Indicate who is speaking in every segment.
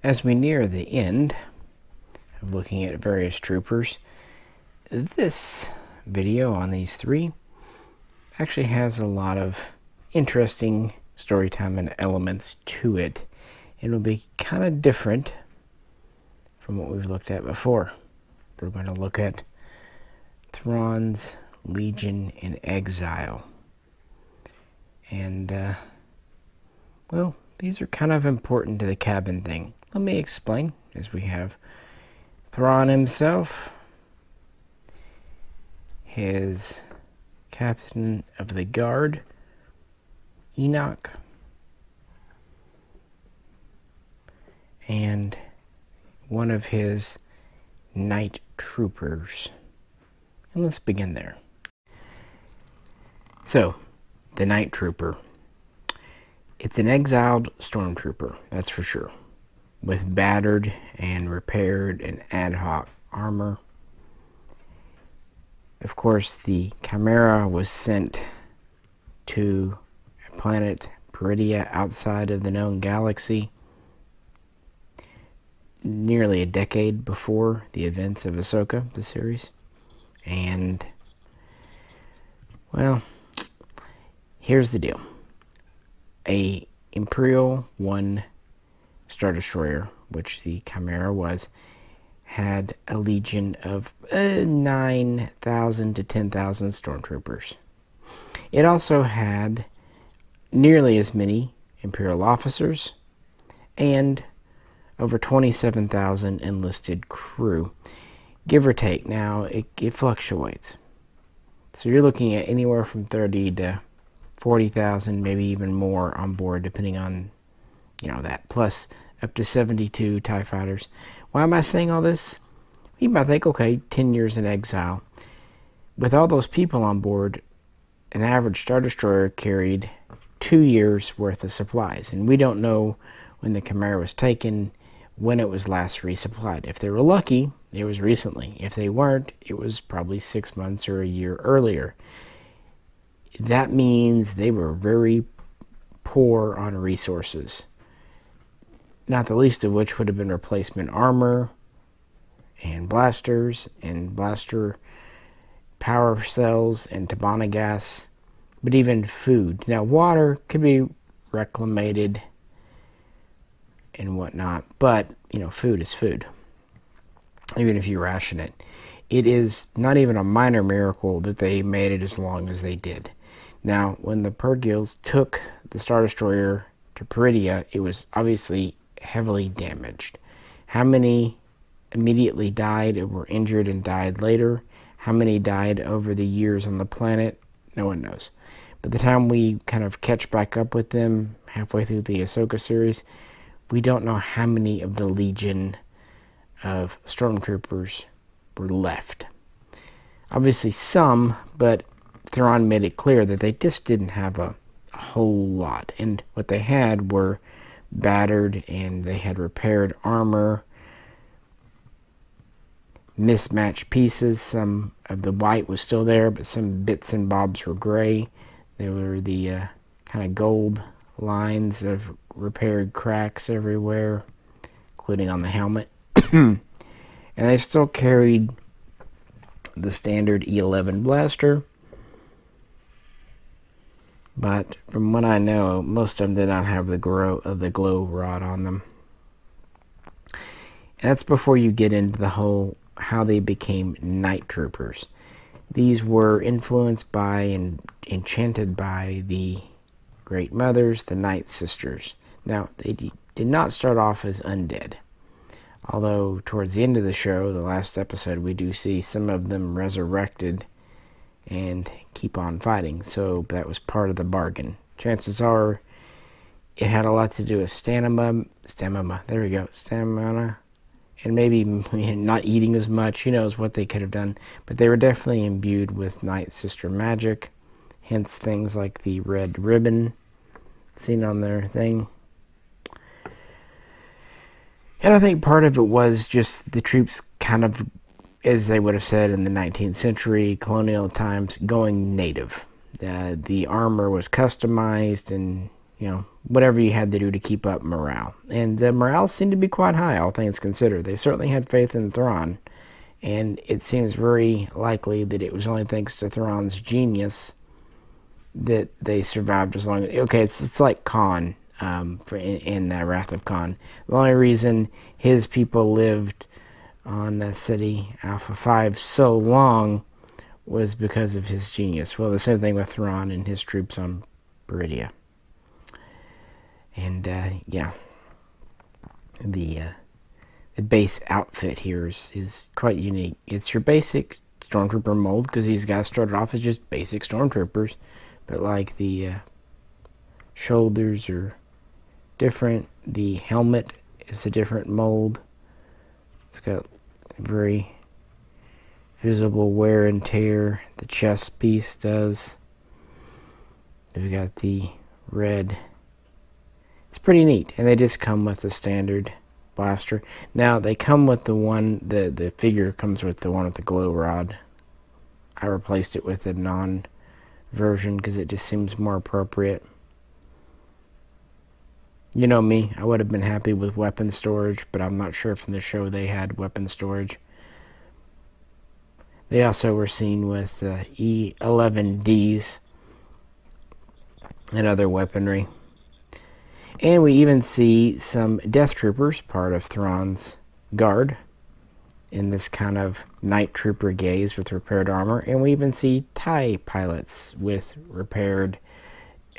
Speaker 1: As we near the end of looking at various troopers, this video on these three actually has a lot of interesting story time and elements to it. It'll be kind of different from what we've looked at before. We're going to look at Thrawn's Legion in Exile. And, well, these are kind of important to the cabin thing. Let me explain, as we have Thrawn himself, his captain of the guard, Enoch, and one of his night troopers. And let's begin there. So, the night trooper. It's an exiled stormtrooper, that's for sure, with battered and repaired and ad hoc armor. Of course, the Chimaera was sent to a planet, Peridea, outside of the known galaxy, nearly a decade before the events of Ahsoka, the series. And, well, here's the deal. A Imperial 1 Star Destroyer, which the Chimaera was, had a legion of 9,000 to 10,000 stormtroopers. It also had nearly as many Imperial officers and over 27,000 enlisted crew, give or take. Now, it fluctuates. So you're looking at anywhere from 30 to 40,000, maybe even more on board, depending on, that. Plus, up to 72 TIE fighters. Why am I saying all this? You might think, okay, 10 years in exile. With all those people on board, an average Star Destroyer carried 2 years worth of supplies. And we don't know when the Chimaera was taken, when it was last resupplied. If they were lucky, it was recently. If they weren't, it was probably 6 months or a year earlier. That means they were very poor on resources, not the least of which would have been replacement armor and blasters and blaster power cells and Tabana gas, but even food. Now, water could be reclamated and whatnot, but food is food, even if you ration it. It is not even a minor miracle that they made it as long as they did. Now, when the Purgils took the Star Destroyer to Peridea, it was obviously heavily damaged. How many immediately died or were injured and died later? How many died over the years on the planet? No one knows. By the time we kind of catch back up with them halfway through the Ahsoka series, we don't know how many of the Legion of Stormtroopers were left. Obviously some, but Thrawn made it clear that they just didn't have a whole lot. And what they had were battered, and they had repaired armor, mismatched pieces. Some of the white was still there, but some bits and bobs were gray. There were the kind of gold lines of repaired cracks everywhere, including on the helmet. And they still carried the standard E11 blaster, but from what I know, most of them did not have the glow rod on them. And that's before you get into the whole how they became night troopers. These were influenced by and enchanted by the Great Mothers, the Night Sisters. Now, they did not start off as undead, although towards the end of the show, the last episode, we do see some of them resurrected and keep on fighting. So that was part of the bargain. Chances are it had a lot to do with stamina, and maybe not eating as much. Who knows what they could have done, but they were definitely imbued with Night Sister magic, hence things like the red ribbon seen on their thing. And I think part of it was just the troops kind of, as they would have said in the 19th century, colonial times, going native. The armor was customized and, whatever you had to do to keep up morale. And morale seemed to be quite high, all things considered. They certainly had faith in Thrawn, and it seems very likely that it was only thanks to Thrawn's genius that they survived as long as... Okay, it's like Khan in Wrath of Khan. The only reason his people lived on City Alpha 5 so long was because of his genius. Well, the same thing with Thrawn and his troops on Beridia. And, yeah, the base outfit here is quite unique. It's your basic Stormtrooper mold, because these guys started off as just basic Stormtroopers, but, like, the shoulders are different. The helmet is a different mold. It's got very visible wear and tear. The chest piece does. We've got the red. It's pretty neat, and they just come with the standard blaster. Now they come with the one, the figure comes with the one with the glow rod. I replaced it with a non version because it just seems more appropriate. You know me, I would have been happy with weapon storage, but I'm not sure if in the show they had weapon storage. They also were seen with E11Ds and other weaponry. And we even see some Death Troopers, part of Thrawn's guard, in this kind of Night Trooper gaze with repaired armor. And we even see TIE pilots with repaired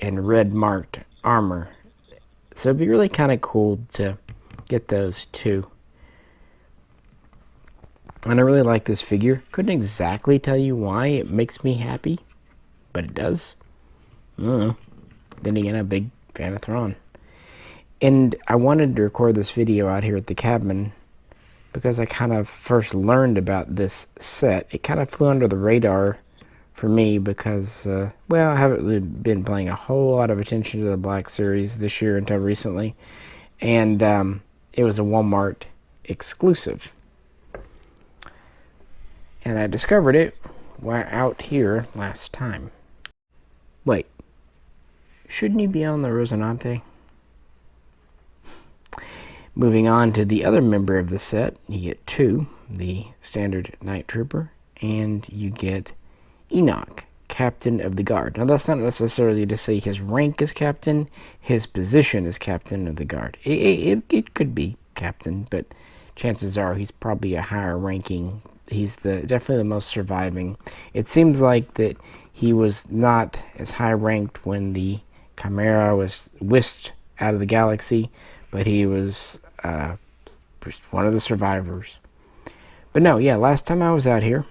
Speaker 1: and red-marked armor. So it'd be really kind of cool to get those too. And I really like this figure. Couldn't exactly tell you why it makes me happy, but it does. I don't know. Then again, I'm a big fan of Thrawn. And I wanted to record this video out here at the cabin because I kind of first learned about this set. It kind of flew under the radar for me because, well, I haven't been paying a whole lot of attention to the Black Series this year until recently. And it was a Walmart exclusive. And I discovered it while out here last time. Wait, shouldn't you be on the Rosinante? Moving on to the other member of the set, you get two, the standard Night Trooper, and you get Enoch, Captain of the Guard. Now that's not necessarily to say his rank is Captain, his position is Captain of the Guard. It could be Captain, but chances are he's probably a higher ranking. He's definitely the most surviving. It seems like that he was not as high ranked when the Chimaera was whisked out of the galaxy, but he was one of the survivors. But no, yeah, last time I was out here,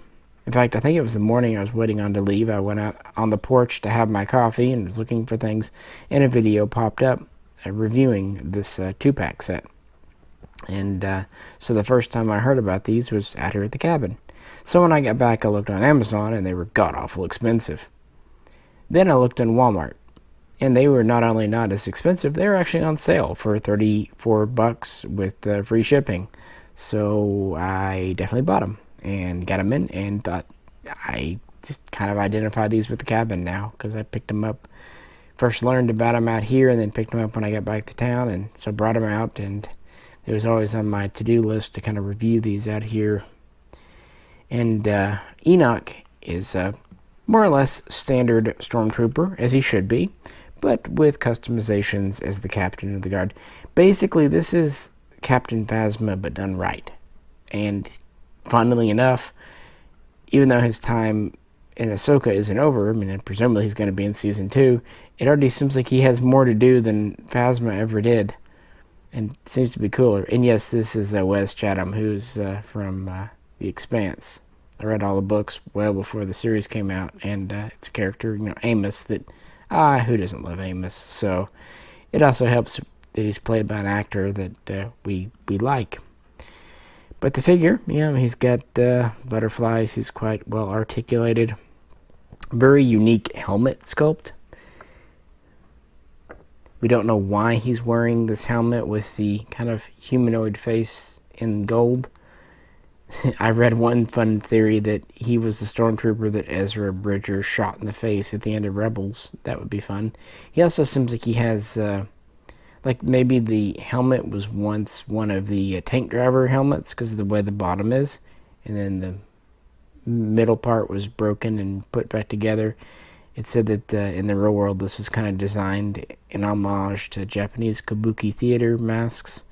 Speaker 1: in fact, I think it was the morning I was waiting on to leave, I went out on the porch to have my coffee and was looking for things, and a video popped up reviewing this 2-pack set. And so the first time I heard about these was out here at the cabin. So when I got back, I looked on Amazon, and they were god-awful expensive. Then I looked in Walmart, and they were not only not as expensive, they were actually on sale for $34 with free shipping. So I definitely bought them and got them in, and thought I just kind of identify these with the cabin now because I picked them up. First learned about them out here, and then picked them up when I got back to town, and so brought them out, and it was always on my to-do list to kind of review these out here. And Enoch is more or less standard Stormtrooper, as he should be, but with customizations as the Captain of the Guard. Basically, this is Captain Phasma, but done right. And funnily enough, even though his time in Ahsoka isn't over, I mean, presumably he's going to be in Season 2, it already seems like he has more to do than Phasma ever did. And it seems to be cooler. And yes, this is Wes Chatham, who's from The Expanse. I read all the books well before the series came out, and it's a character, Amos, that, who doesn't love Amos? So it also helps that he's played by an actor that we like. But the figure, he's got butterflies, he's quite well articulated. Very unique helmet sculpt. We don't know why he's wearing this helmet with the kind of humanoid face in gold. I read one fun theory that he was the stormtrooper that Ezra Bridger shot in the face at the end of Rebels. That would be fun. He also seems like he has, like maybe the helmet was once one of the tank driver helmets because of the way the bottom is, and then the middle part was broken and put back together. It said that in the real world this was kind of designed in homage to Japanese kabuki theater masks.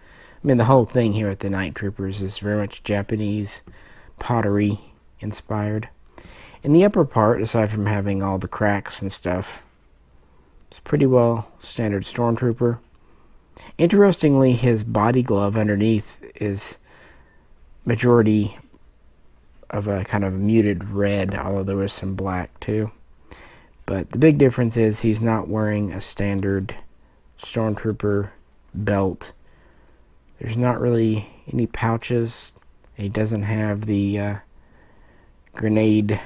Speaker 1: I mean, the whole thing here at the Night Troopers is very much Japanese pottery inspired. In the upper part, aside from having all the cracks and stuff, it's pretty well standard Stormtrooper. Interestingly, his body glove underneath is majority of a kind of muted red, although there was some black too. But the big difference is he's not wearing a standard Stormtrooper belt. There's not really any pouches. He doesn't have the grenade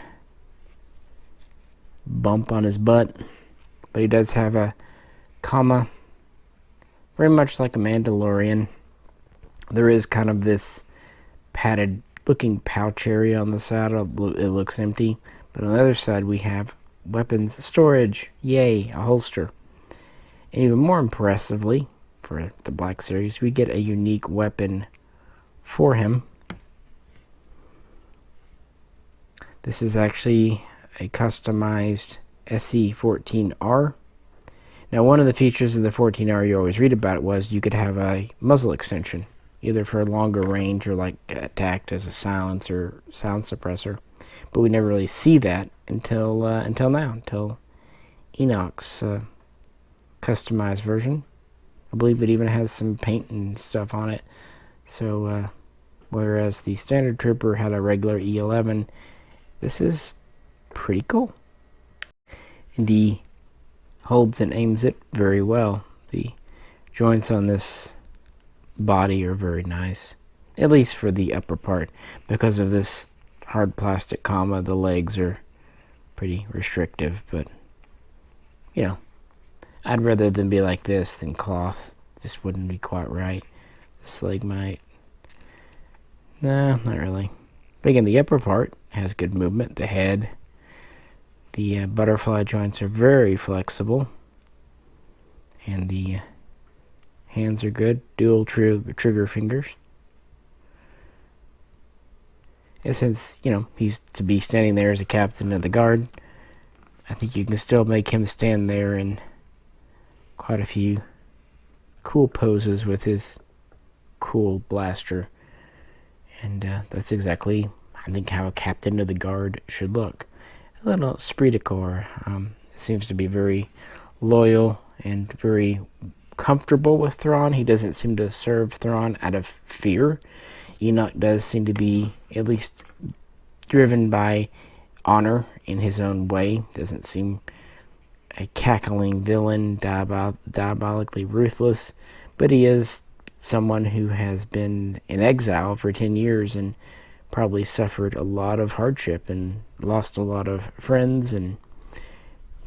Speaker 1: bump on his butt. But he does have a comma, very much like a Mandalorian. There is kind of this padded looking pouch area on the side. It looks empty. But on the other side we have weapons storage. Yay, a holster. And even more impressively, for the Black Series, we get a unique weapon for him. This is actually a customized SE-14R. Now, one of the features of the 14R you always read about was you could have a muzzle extension, either for a longer range or like attacked as a silencer, sound suppressor. But we never really see that until now, until Enoch's customized version. I believe it even has some paint and stuff on it. So, whereas the standard trooper had a regular E11, this is pretty cool. And he holds and aims it very well. The joints on this body are very nice, at least for the upper part. Because of this hard plastic comma, the legs are pretty restrictive, but, you know, I'd rather them be like this than cloth. This wouldn't be quite right. This leg might. Nah, not really. But again, the upper part has good movement. The head, the butterfly joints are very flexible. And the hands are good. Dual trigger fingers. And since, you know, he's to be standing there as a captain of the guard, I think you can still make him stand there in quite a few cool poses with his cool blaster. And that's exactly, I think, how a captain of the guard should look. A little esprit de corps. Seems to be very loyal and very comfortable with Thrawn. He doesn't seem to serve Thrawn out of fear. Enoch does seem to be at least driven by honor in his own way. Doesn't seem a cackling villain, diabolically ruthless, but he is someone who has been in exile for 10 years and probably suffered a lot of hardship and lost a lot of friends and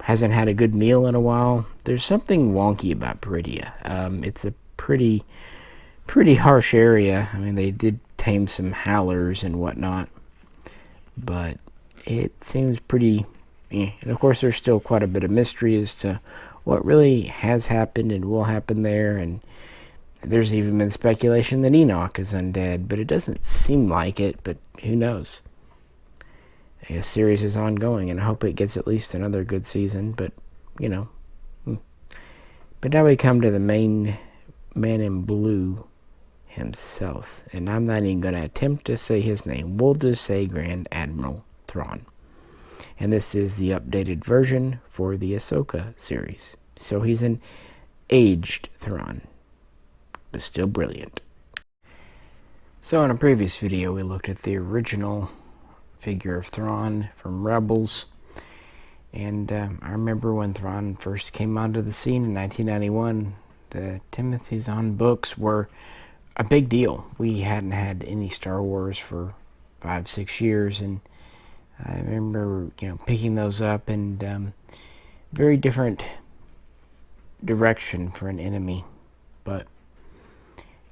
Speaker 1: hasn't had a good meal in a while. There's something wonky about Peridia. It's a pretty harsh area. I mean, they did tame some howlers and whatnot, but it seems pretty. And of course, there's still quite a bit of mystery as to what really has happened and will happen there. And there's even been speculation that Enoch is undead, but it doesn't seem like it. But who knows? The series is ongoing, and I hope it gets at least another good season. But you know. But now we come to the main man in blue himself, and I'm not even going to attempt to say his name. We'll just say Grand Admiral Thrawn. And this is the updated version for the Ahsoka series. So he's an aged Thrawn, but still brilliant. So in a previous video, we looked at the original figure of Thrawn from Rebels. And I remember when Thrawn first came onto the scene in 1991, the Timothy Zahn books were a big deal. We hadn't had any Star Wars for 5-6 years, and I remember, you know, picking those up, and very different direction for an enemy. But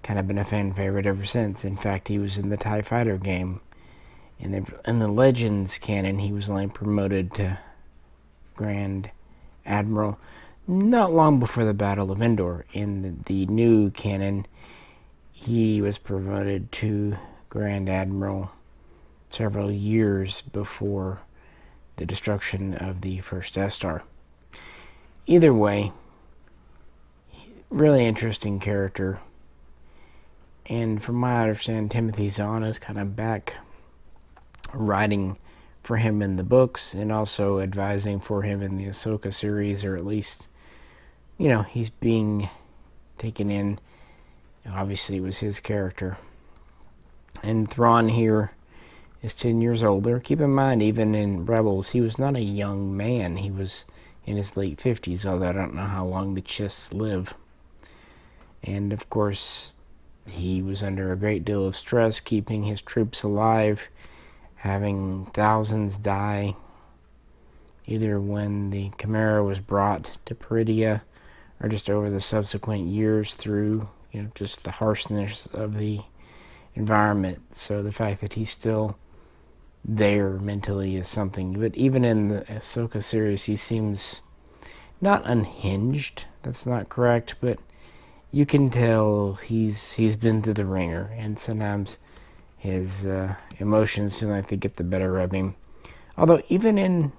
Speaker 1: kind of been a fan favorite ever since. In fact, he was in the TIE Fighter game. In the Legends canon, he was only promoted to Grand Admiral not long before the Battle of Endor. In the new canon, he was promoted to Grand Admiral several years before the destruction of the first Death Star. Either way, really interesting character. And from what I understand, Timothy Zahn is kind of back writing for him in the books and also advising for him in the Ahsoka series, or at least, he's being taken in. Obviously, it was his character. And Thrawn here is 10 years older. Keep in mind, even in Rebels, he was not a young man. He was in his late 50s, although I don't know how long the Chiss live. And, of course, he was under a great deal of stress keeping his troops alive, having thousands die, either when the Chimaera was brought to Peridia or just over the subsequent years through, just the harshness of the environment. So the fact that he's still there mentally is something. But even in the Ahsoka series, he seems not unhinged. That's not correct, but you can tell he's been through the ringer, and sometimes his emotions seem like they get the better of him. Although even in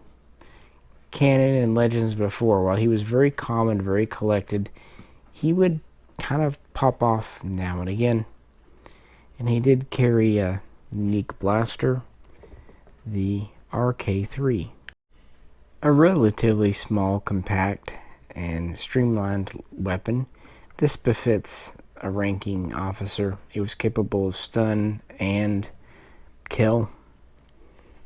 Speaker 1: canon and Legends before, while he was very calm and very collected, he would kind of pop off now and again. And he did carry a unique blaster, the RK-3. A relatively small, compact, and streamlined weapon. This befits a ranking officer. It was capable of stun and kill.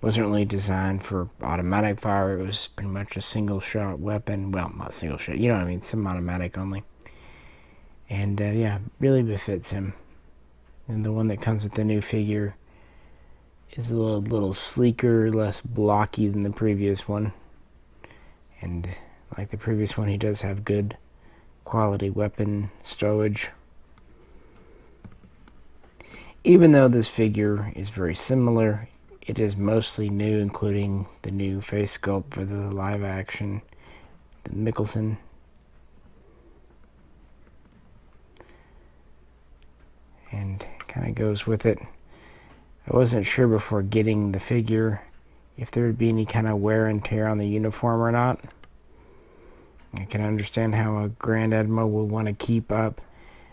Speaker 1: Wasn't really designed for automatic fire. It was pretty much a single shot weapon. Well, not single shot, you know what I mean, semi-automatic only. And really befits him. And the one that comes with the new figure is a little sleeker, less blocky than the previous one. And like the previous one, he does have good quality weapon stowage. Even though this figure is very similar, it is mostly new, including the new face sculpt for the live action, the Mikkelsen. And kind of goes with it. I wasn't sure before getting the figure if there would be any kind of wear and tear on the uniform or not. I can understand how a Grand Admiral will want to keep up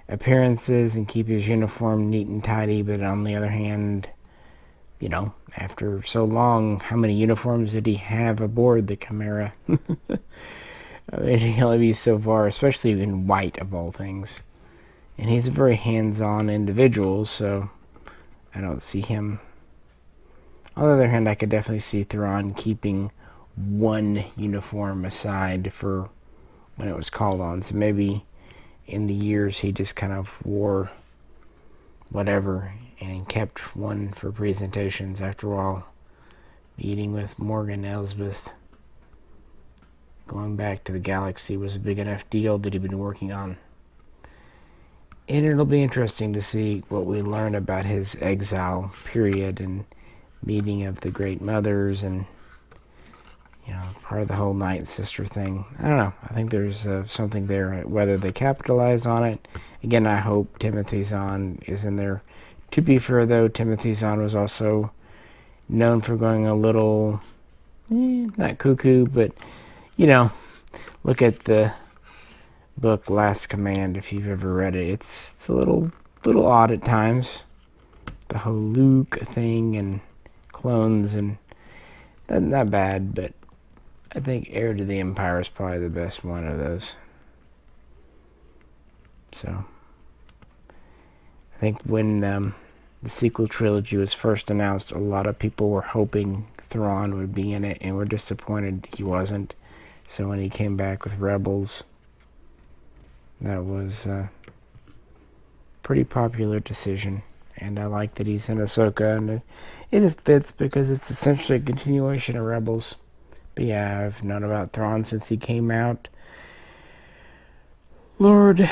Speaker 1: appearances and keep his uniform neat and tidy, but on the other hand, after so long, how many uniforms did he have aboard the Chimaera? I mean, he only be so far, especially in white of all things. And he's a very hands-on individual, so I don't see him. On the other hand, I could definitely see Thrawn keeping one uniform aside for when it was called on. So maybe in the years he just kind of wore whatever and kept one for presentations. After all, meeting with Morgan Elsbeth, going back to the galaxy, was a big enough deal that he'd been working on. And it'll be interesting to see what we learn about his exile period and meeting of the Great Mothers and, part of the whole Night Sister thing. I don't know. I think there's something there. Whether they capitalize on it. Again, I hope Timothy Zahn is in there. To be fair, though, Timothy Zahn was also known for going a little, not cuckoo, but, look at the book Last Command if you've ever read it. It's a little odd at times. The whole Luke thing and clones, and not bad, but I think Heir to the Empire is probably the best one of those. So I think when the sequel trilogy was first announced, a lot of people were hoping Thrawn would be in it, and were disappointed he wasn't. So when he came back with Rebels, that was a pretty popular decision. And I like that he's in Ahsoka, and it just fits because it's essentially a continuation of Rebels. But yeah, I've known about Thrawn since he came out. Lord,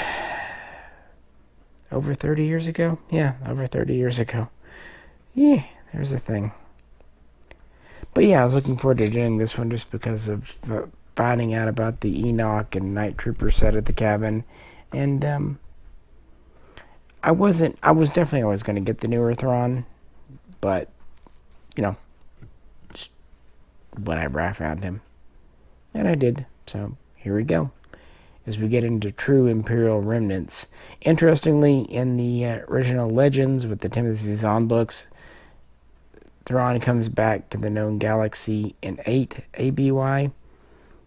Speaker 1: over 30 years ago? Yeah, over 30 years ago. Yeah, there's a thing. But yeah, I was looking forward to doing this one just because of finding out about the Enoch and Night Trooper set at the cabin. And I was definitely always going to get the newer Thrawn, but, you know, just whenever I found him. And I did, so here we go. As we get into true Imperial remnants. Interestingly, in the original Legends with the Timothy Zahn books, Thrawn comes back to the known galaxy in 8 ABY,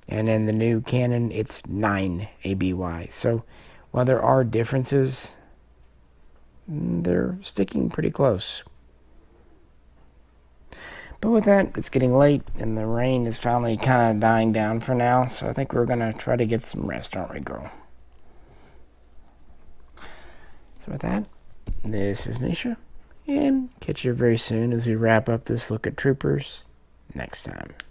Speaker 1: and in the new canon, it's 9 ABY. So, while there are differences, they're sticking pretty close. But with that, it's getting late, and the rain is finally kind of dying down for now, so I think we're going to try to get some rest, aren't we, girl? So with that, this is Misha, and catch you very soon as we wrap up this look at Troopers next time.